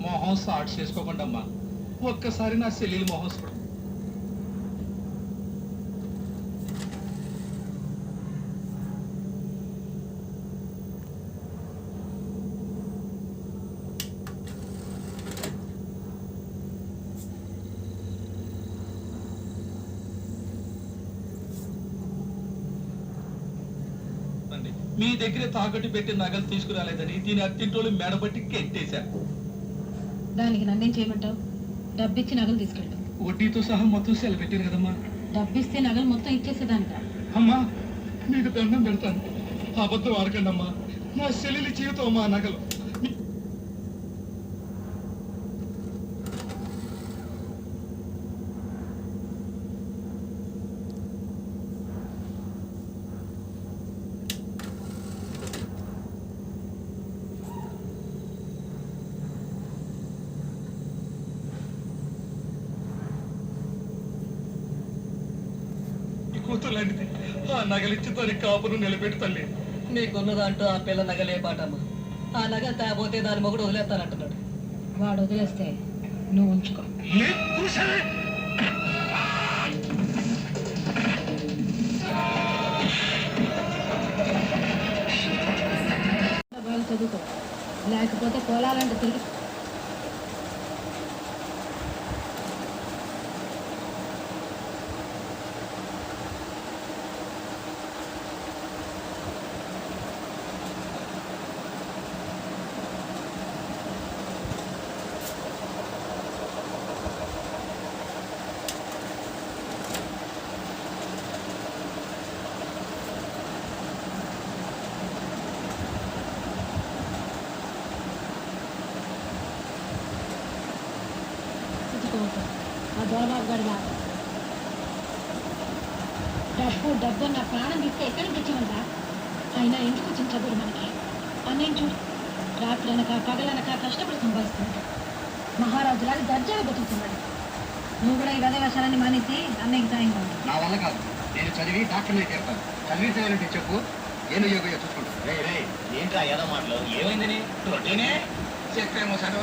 మొహం సాట్ చేసుకోకుండా అమ్మా, ఒక్కసారి నా చెల్లెలి మొహం చూడు. మీ దగ్గర తాకట్టు పెట్టి నగలు తీసుకురాలేదని దీని అత్తింటోళ్ళు మెడబట్టి కెట్టేశారు. దానికి నన్నేం చేయమంటావు? డబ్బిచ్చి నగలు తీసుకెళ్ళు. వడ్డీతో సహా మొత్తం సెల పెట్టారు కదమ్మా. డబ్బిస్తే నగలు మొత్తం ఇచ్చేసేదానిక. అమ్మా మీకు దండం పెడతాను, అబద్ధం ఆడకండి అమ్మా. నా చెల్లెలి జీవితం అమ్మా నగలు. కూతులాంటిది, ఆ నగలిచ్చి తన కాపును నిలబెట్టి తల్లి. నీకున్నదంటూ ఆ పిల్ల నగలే పాటమ్మా. ఆ నగ తేపోతే దాని మొగుడు వదిలేస్తానంటున్నాడు. వాడు వదిలేస్తే నువ్వు ఉంచుకో. చదువుకో, లేకపోతే పొలాలంటే తిరిగి ఆ దొరబాబు గారి మాట. డబ్బు నా ప్రాణం తీస్తే ఎక్కడి నుంచి తెచ్చామంట. అయినా ఎందుకు వచ్చిన చదువులు మనకి? అన్నయ్య చూడు, రాత్రి అనక పగలనక కష్టపడి సంపాదిస్తున్నాడు. మహారాజులాగా దర్జాగా బతుకుతున్నాడు. నువ్వు కూడా ఈ వేషాలన్నీ మానేసి అన్నయ్యకి సాయంగా ఉంది. నా వల్ల కాదు, నేను చదివి డాక్టర్ని చేస్తాను. చదివించాలంటే చెప్పు, ఏను యోగ చూసుకుంటాను. ఏంట్రా ఏదో మాటలు? ఏమైందని? చెప్పేమో చదవ